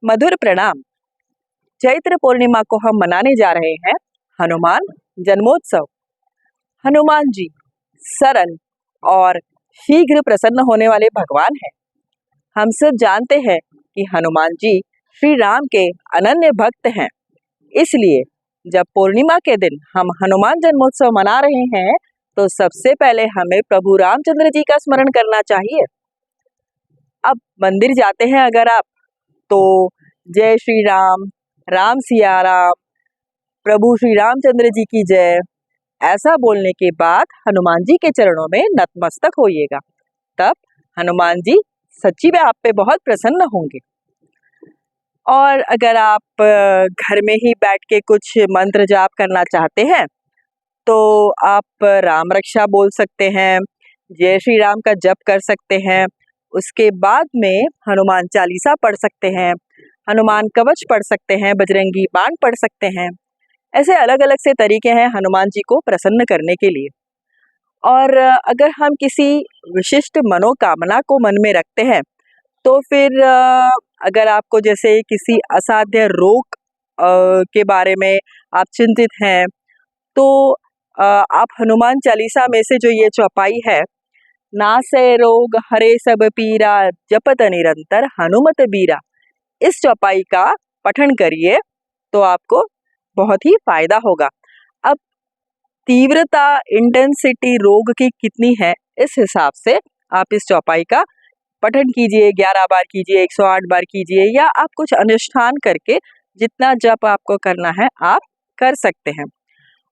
मधुर प्रणाम। चैत्र पूर्णिमा को हम मनाने जा रहे हैं हनुमान जन्मोत्सव। हनुमान जी सरल और शीघ्र प्रसन्न होने वाले भगवान हैं। हम सब जानते हैं कि हनुमान जी श्री राम के अनन्य भक्त हैं। इसलिए जब पूर्णिमा के दिन हम हनुमान जन्मोत्सव मना रहे हैं तो सबसे पहले हमें प्रभु रामचंद्र जी का स्मरण करना चाहिए। अब मंदिर जाते हैं अगर आप तो जय श्री राम, राम सिया राम, प्रभु श्री रामचंद्र जी की जय, ऐसा बोलने के बाद हनुमान जी के चरणों में नतमस्तक होइएगा। तब हनुमान जी सच्ची में आप पे बहुत प्रसन्न होंगे। और अगर आप घर में ही बैठ के कुछ मंत्र जाप करना चाहते हैं तो आप राम रक्षा बोल सकते हैं, जय श्री राम का जप कर सकते हैं। उसके बाद में हनुमान चालीसा पढ़ सकते हैं, हनुमान कवच पढ़ सकते हैं, बजरंगी बाण पढ़ सकते हैं। ऐसे अलग अलग से तरीके हैं हनुमान जी को प्रसन्न करने के लिए। और अगर हम किसी विशिष्ट मनोकामना को मन में रखते हैं तो फिर अगर आपको जैसे किसी असाध्य रोग के बारे में आप चिंतित हैं तो आप हनुमान चालीसा में से जो ये चौपाई है, नासै रोग हरे सब पीरा जपत निरंतर हनुमत बीरा, इस चौपाई का पठन करिए तो आपको बहुत ही फायदा होगा। अब तीव्रता इंटेंसिटी रोग की कितनी है इस हिसाब से आप इस चौपाई का पठन कीजिए, 11 बार कीजिए, 108 बार कीजिए, या आप कुछ अनुष्ठान करके जितना जप आपको करना है आप कर सकते हैं।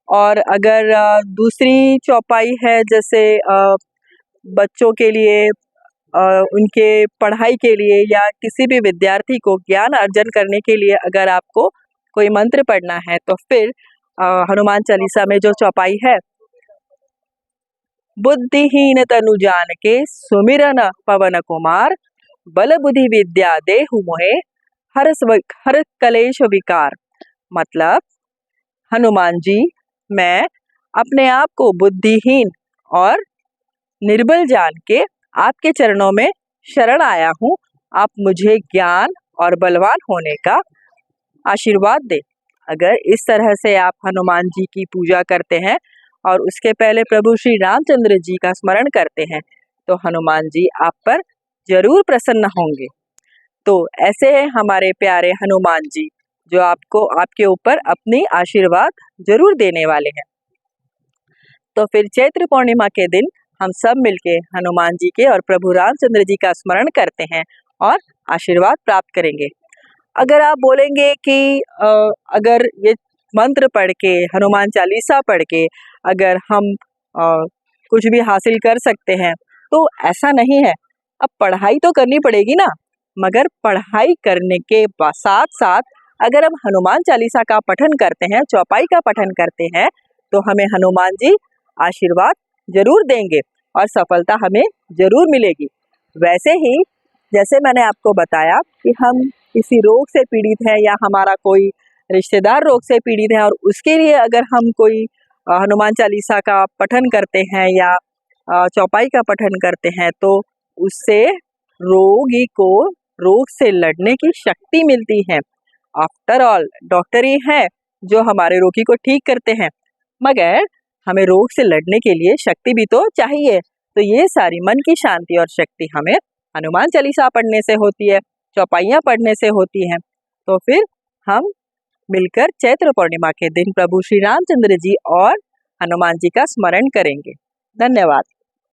और अगर दूसरी चौपाई है जैसे बच्चों के लिए, उनके पढ़ाई के लिए, या किसी भी विद्यार्थी को ज्ञान अर्जन करने के लिए अगर आपको कोई मंत्र पढ़ना है तो फिर हनुमान चालीसा में जो चौपाई है, बुद्धिहीन तनु जान के सुमिरन पवन कुमार, बल बुद्धि विद्या देहु मोहे हर कलेश विकार। मतलब हनुमान जी, मैं अपने आप को बुद्धिहीन और निर्बल जान के आपके चरणों में शरण आया हूँ। आप मुझे ज्ञान और बलवान होने का आशीर्वाद दें। अगर इस तरह से आप हनुमान जी की पूजा करते हैं और उसके पहले प्रभु श्री रामचंद्र जी का स्मरण करते हैं तो हनुमान जी आप पर जरूर प्रसन्न होंगे। तो ऐसे हैं हमारे प्यारे हनुमान जी जो आपको आपके ऊपर अपनी आशीर्वाद जरूर देने वाले हैं। तो फिर चैत्र पूर्णिमा के दिन हम सब मिलके हनुमान जी के और प्रभु रामचंद्र जी का स्मरण करते हैं और आशीर्वाद प्राप्त करेंगे। अगर आप बोलेंगे कि अगर ये मंत्र पढ़ के, हनुमान चालीसा पढ़ के अगर हम कुछ भी हासिल कर सकते हैं तो ऐसा नहीं है। अब पढ़ाई तो करनी पड़ेगी ना, मगर पढ़ाई करने के साथ साथ अगर हम हनुमान चालीसा का पठन करते हैं, चौपाई का पठन करते हैं तो हमें हनुमान जी आशीर्वाद जरूर देंगे और सफलता हमें जरूर मिलेगी। वैसे ही जैसे मैंने आपको बताया कि हम किसी रोग से पीड़ित हैं या हमारा कोई रिश्तेदार रोग से पीड़ित है और उसके लिए अगर हम कोई हनुमान चालीसा का पठन करते हैं या चौपाई का पठन करते हैं तो उससे रोगी को रोग से लड़ने की शक्ति मिलती है। आफ्टर ऑल डॉक्टर ही है जो हमारे रोगी को ठीक करते हैं, मगर हमें रोग से लड़ने के लिए शक्ति भी तो चाहिए। तो ये सारी मन की शांति और शक्ति हमें हनुमान चालीसा पढ़ने से होती है, चौपाइयाँ पढ़ने से होती हैं। तो फिर हम मिलकर चैत्र पूर्णिमा के दिन प्रभु श्री रामचंद्र जी और हनुमान जी का स्मरण करेंगे। धन्यवाद।